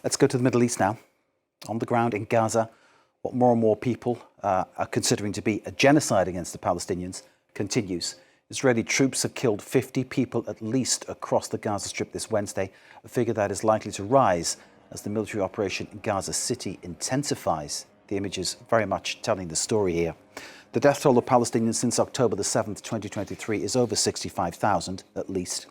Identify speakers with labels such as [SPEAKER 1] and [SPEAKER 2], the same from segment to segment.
[SPEAKER 1] Let's go to the Middle East now. On the ground in Gaza, what more and more people are considering to be a genocide against the Palestinians continues. Israeli troops have killed 50 people at least across the Gaza Strip this Wednesday, a figure that is likely to rise as the military operation in Gaza City intensifies. The images very much telling the story here. The death toll of Palestinians since October the 7th, 2023 is over 65,000 at least.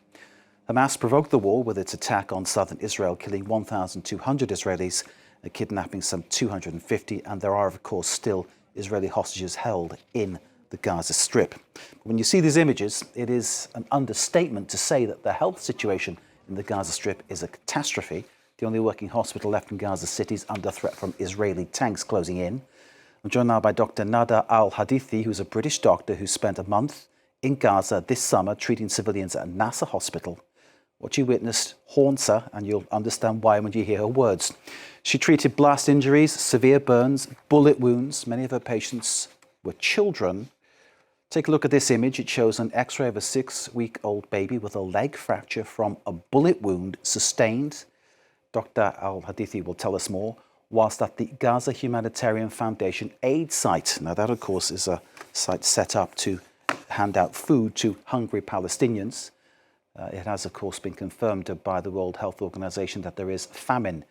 [SPEAKER 1] Hamas provoked the war with its attack on southern Israel, killing 1,200 Israelis, kidnapping some 250, and there are, of course, still Israeli hostages held in the Gaza Strip. When you see these images, it is an understatement to say that the health situation in the Gaza Strip is a catastrophe. The only working hospital left in Gaza City is under threat from Israeli tanks closing in. I'm joined now by Dr. Nasser Al-Hadithy, who's a British doctor who spent a month in Gaza this summer treating civilians at Nasser Hospital. What you witnessed haunts her, and you'll understand why when you hear her words. She treated blast injuries, severe burns, bullet wounds. Many of her patients were children. Take a look at this image. It shows an X-ray of a 6-week-old baby with a leg fracture from a bullet wound sustained. Dr. Al-Hadithy will tell us more, whilst at the Gaza Humanitarian Foundation aid site. Now that, of course, is a site set up to hand out food to hungry Palestinians. It has, of course, been confirmed by the World Health Organization that there is famine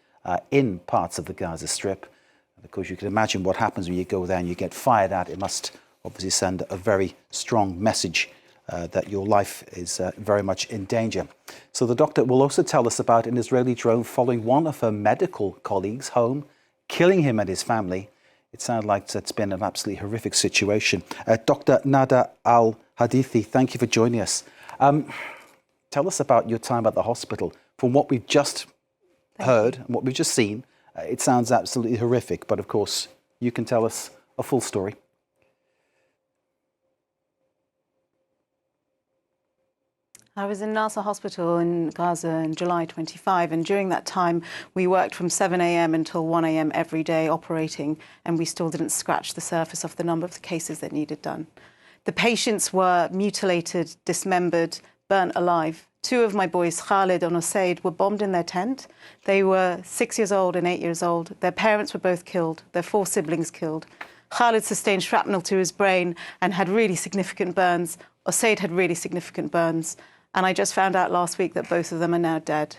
[SPEAKER 1] in parts of the Gaza Strip. And of course, you can imagine what happens when you go there and you get fired at. It must obviously send a very strong message that your life is very much in danger. So the doctor will also tell us about an Israeli drone following one of her medical colleagues home, killing him and his family. It sounds like it's been an absolutely horrific situation. Dr. Nasser Al-Hadithy, thank you for joining us. Tell us about your time at the hospital. From what we've just heard and what we've just seen, it sounds absolutely horrific. But of course, you can tell us a full story.
[SPEAKER 2] I was in Nasser Hospital in Gaza in July 25, and during that time we worked from 7 a.m. until 1 a.m. every day operating, and we still didn't scratch the surface of the number of the cases that needed done. The patients were mutilated, dismembered, burnt alive. 2 of my boys, Khalid and Osaid, were bombed in their tent. They were 6 years old and 8 years old. Their parents were both killed, their 4 siblings killed. Khalid sustained shrapnel to his brain and had really significant burns. Osaid had really significant burns. And I just found out last week that both of them are now dead.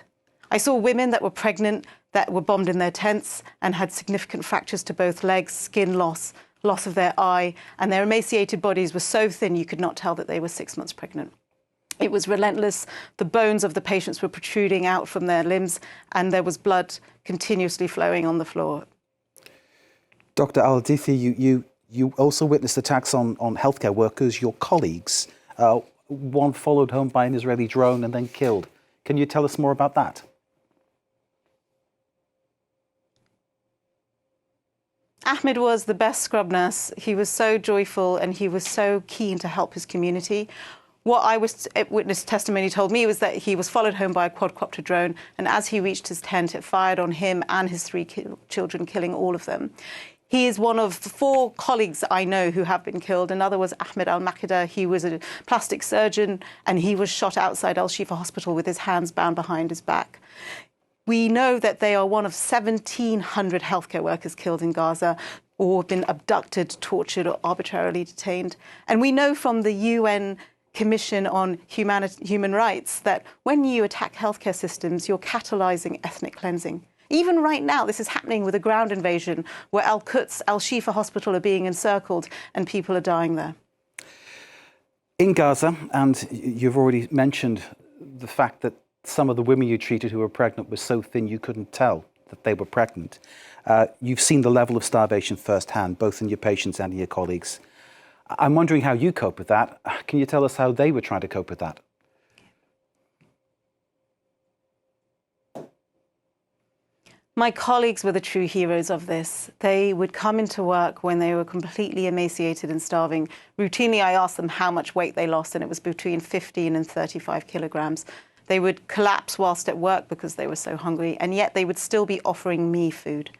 [SPEAKER 2] I saw women that were pregnant that were bombed in their tents and had significant fractures to both legs, skin loss, loss of their eye, and their emaciated bodies were so thin you could not tell that they were 6 months pregnant. It was relentless. The bones of the patients were protruding out from their limbs, and there was blood continuously flowing on the floor.
[SPEAKER 1] Dr. Al-Hadithy, you also witnessed attacks on healthcare workers, your colleagues. One followed home by an Israeli drone and then killed. Can you tell us more about that?
[SPEAKER 2] Ahmed was the best scrub nurse. He was so joyful and he was so keen to help his community. What eyewitness testimony told me was that he was followed home by a quadcopter drone, and as he reached his tent, it fired on him and his 3 children, killing all of them. He is one of 4 colleagues I know who have been killed. Another was Ahmed Al-Makida. He was a plastic surgeon, and he was shot outside Al-Shifa Hospital with his hands bound behind his back. We know that they are one of 1,700 healthcare workers killed in Gaza, or have been abducted, tortured, or arbitrarily detained. And we know from the UN Commission on Human Rights that when you attack healthcare systems, you're catalyzing ethnic cleansing. Even right now, this is happening with a ground invasion where Al-Quds, Al-Shifa Hospital are being encircled and people are dying there.
[SPEAKER 1] In Gaza, and you've already mentioned the fact that some of the women you treated who were pregnant were so thin you couldn't tell that they were pregnant. You've seen the level of starvation firsthand, both in your patients and in your colleagues. I'm wondering how you cope with that. Can you tell us how they were trying to cope with that?
[SPEAKER 2] My colleagues were the true heroes of this. They would come into work when they were completely emaciated and starving. Routinely, I asked them how much weight they lost, and it was between 15 and 35 kilograms. They would collapse whilst at work because they were so hungry, and yet they would still be offering me food.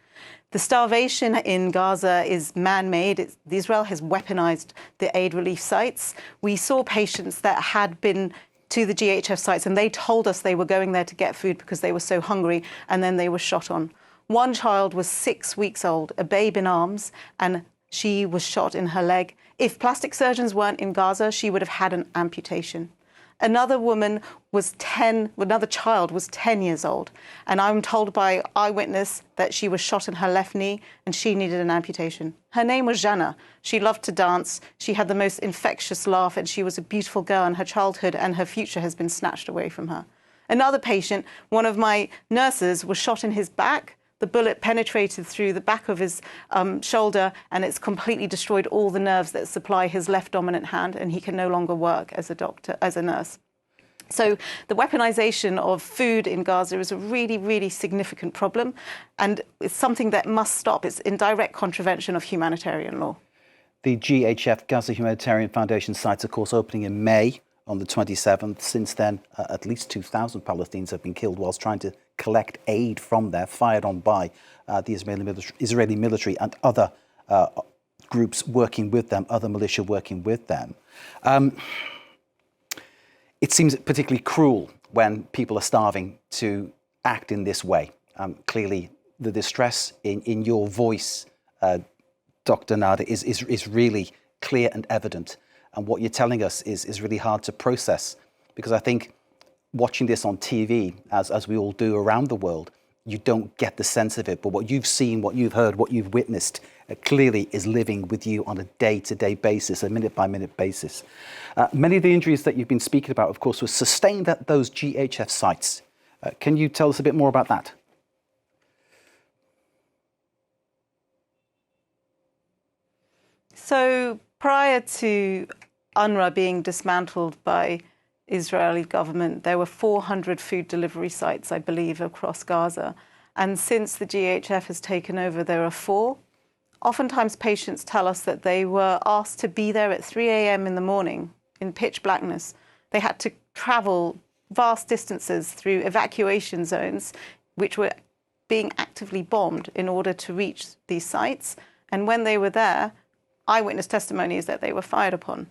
[SPEAKER 2] The starvation in Gaza is man-made. Israel has weaponized the aid relief sites. We saw patients that had been to the GHF sites, and they told us they were going there to get food because they were so hungry, and then they were shot on. One child was 6 weeks old, a babe in arms, and she was shot in her leg. If plastic surgeons weren't in Gaza, she would have had an amputation. Another child was 10 years old, and I'm told by eyewitness that she was shot in her left knee and she needed an amputation. Her name was Jana. She loved to dance. She had the most infectious laugh, and she was a beautiful girl, and her childhood and her future has been snatched away from her. Another patient, one of my nurses, was shot in his back. The bullet penetrated through the back of his shoulder, and it's completely destroyed all the nerves that supply his left dominant hand, and he can no longer work as a doctor, as a nurse. So the weaponization of food in Gaza is a really, really significant problem, and it's something that must stop. It's in direct contravention of humanitarian law.
[SPEAKER 1] The GHF Gaza Humanitarian Foundation site's, of course, opening in May on the 27th. Since then, at least 2,000 Palestinians have been killed whilst trying to collect aid from there, fired on by the Israeli military and other groups working with them, other militia working with them. It seems particularly cruel when people are starving to act in this way. Clearly, the distress in your voice, Dr. Nader, is really clear and evident. And what you're telling us is really hard to process, because I think watching this on TV, as we all do around the world, you don't get the sense of it. But what you've seen, what you've heard, what you've witnessed clearly is living with you on a day-to-day basis, a minute-by-minute basis. Many of the injuries that you've been speaking about, of course, were sustained at those GHF sites. Can you tell us a bit more about that?
[SPEAKER 2] So prior to UNRWA being dismantled by Israeli government, there were 400 food delivery sites, I believe, across Gaza. And since the GHF has taken over, there are 4. Oftentimes patients tell us that they were asked to be there at 3 a.m. in the morning in pitch blackness. They had to travel vast distances through evacuation zones, which were being actively bombed in order to reach these sites. And when they were there, eyewitness testimony is that they were fired upon.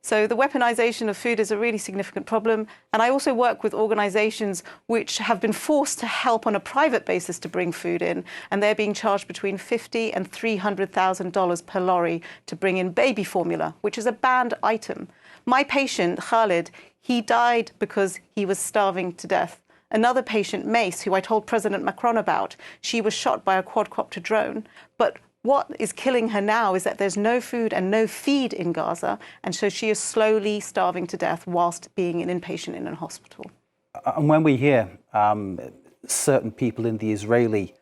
[SPEAKER 2] So the weaponization of food is a really significant problem. And I also work with organizations which have been forced to help on a private basis to bring food in. And they're being charged between $50,000 and $300,000 per lorry to bring in baby formula, which is a banned item. My patient, Khalid, he died because he was starving to death. Another patient, Mace, who I told President Macron about, she was shot by a quadcopter drone. But what is killing her now is that there's no food and no feed in Gaza, and so she is slowly starving to death whilst being an inpatient in a hospital.
[SPEAKER 1] And when we hear certain people in the Israeli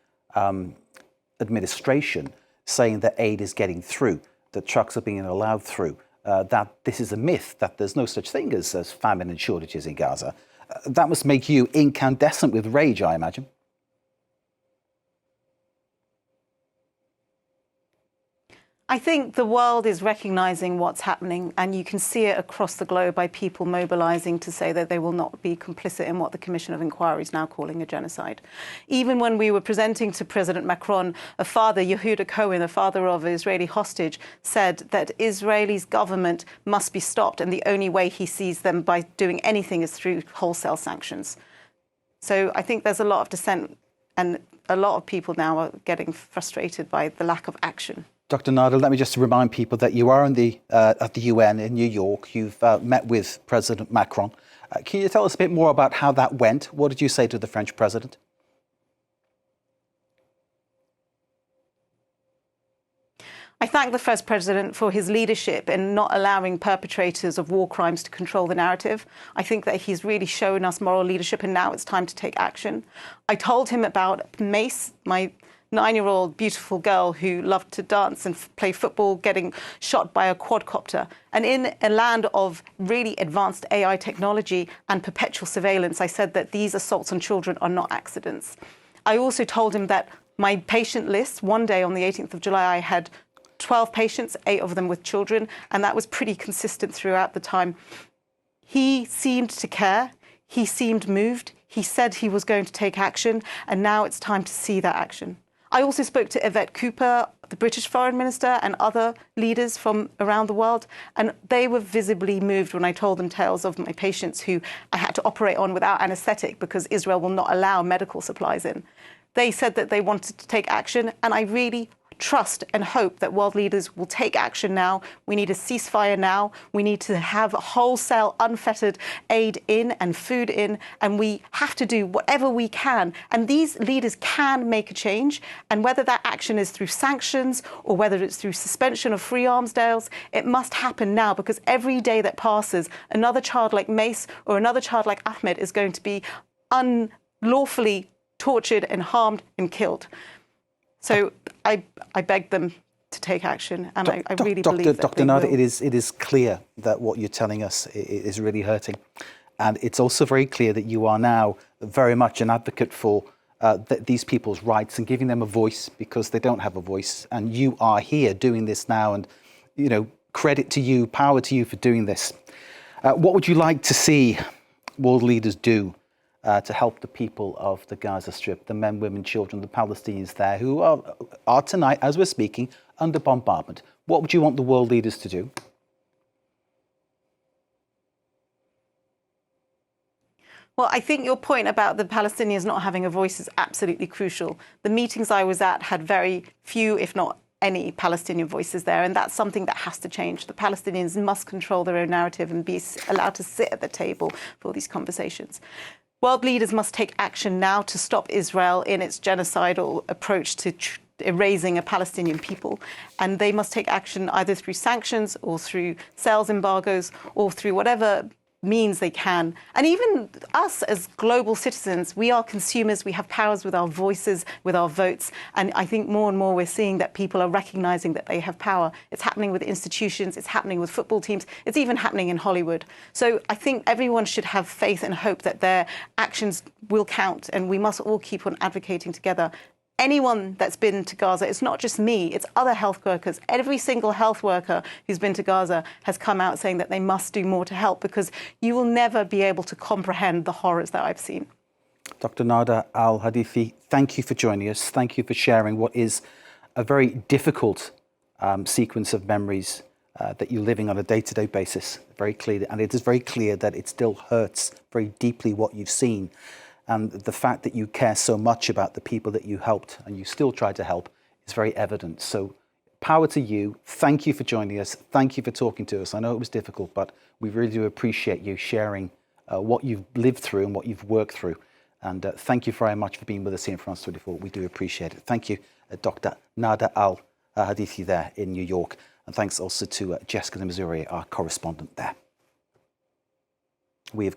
[SPEAKER 1] administration saying that aid is getting through, that trucks are being allowed through, that this is a myth, that there's no such thing as famine and shortages in Gaza, that must make you incandescent with rage, I imagine.
[SPEAKER 2] I think the world is recognizing what's happening, and you can see it across the globe by people mobilizing to say that they will not be complicit in what the Commission of Inquiry is now calling a genocide. Even when we were presenting to President Macron, a father, Yehuda Cohen, the father of an Israeli hostage, said that Israel's government must be stopped, and the only way he sees them by doing anything is through wholesale sanctions. So I think there's a lot of dissent, and a lot of people now are getting frustrated by the lack of action.
[SPEAKER 1] Dr. Nader, let me just remind people that you are at the UN in New York. You've met with President Macron. Can you tell us a bit more about how that went? What did you say to the French president?
[SPEAKER 2] I thank the First President for his leadership in not allowing perpetrators of war crimes to control the narrative. I think that he's really shown us moral leadership, and now it's time to take action. I told him about Mace, my 9-year-old beautiful girl who loved to dance and play football, getting shot by a quadcopter. And in a land of really advanced AI technology and perpetual surveillance, I said that these assaults on children are not accidents. I also told him that my patient list, one day on the 18th of July, I had 12 patients, 8 of them with children, and that was pretty consistent throughout the time. He seemed to care. He seemed moved. He said he was going to take action, and now it's time to see that action. I also spoke to Yvette Cooper, the British Foreign Minister, and other leaders from around the world, and they were visibly moved when I told them tales of my patients who I had to operate on without anaesthetic because Israel will not allow medical supplies in. They said that they wanted to take action, and I really trust and hope that world leaders will take action now. We need a ceasefire now. We need to have wholesale, unfettered aid in and food in, and we have to do whatever we can. And these leaders can make a change, and whether that action is through sanctions or whether it's through suspension of free arms deals, it must happen now, because every day that passes, another child like Mace or another child like Ahmed is going to be unlawfully tortured and harmed and killed. So I beg them to take action, and I really believe that
[SPEAKER 1] Dr. Nader, it is clear that what you're telling us is really hurting. And it's also very clear that you are now very much an advocate for these people's rights and giving them a voice because they don't have a voice. And you are here doing this now, and, you know, credit to you, power to you for doing this. What would you like to see world leaders do to help the people of the Gaza Strip, the men, women, children, the Palestinians there who are tonight, as we're speaking, under bombardment? What would you want the world leaders to do?
[SPEAKER 2] Well, I think your point about the Palestinians not having a voice is absolutely crucial. The meetings I was at had very few, if not any, Palestinian voices there, and that's something that has to change. The Palestinians must control their own narrative and be allowed to sit at the table for these conversations. World leaders must take action now to stop Israel in its genocidal approach to erasing a Palestinian people. And they must take action either through sanctions or through sales embargoes or through whatever means they can. And even us as global citizens, we are consumers, we have powers with our voices, with our votes. And I think more and more we're seeing that people are recognizing that they have power. It's happening with institutions, it's happening with football teams, it's even happening in Hollywood. So I think everyone should have faith and hope that their actions will count, and we must all keep on advocating together. Anyone that's been to Gaza, it's not just me, it's other health workers. Every single health worker who's been to Gaza has come out saying that they must do more to help, because you will never be able to comprehend the horrors that I've seen.
[SPEAKER 1] Dr. Nader Al-Hadithy, thank you for joining us. Thank you for sharing what is a very difficult sequence of memories that you're living on a day-to-day basis. Very clear, and it is very clear that it still hurts very deeply what you've seen. And the fact that you care so much about the people that you helped and you still try to help is very evident. So power to you. Thank you for joining us. Thank you for talking to us. I know it was difficult, but we really do appreciate you sharing what you've lived through and what you've worked through. And thank you very much for being with us here in France 24. We do appreciate it. Thank you, Dr. Nader Al-Hadithy there in New York. And thanks also to Jessica de Missouri, our correspondent there. We have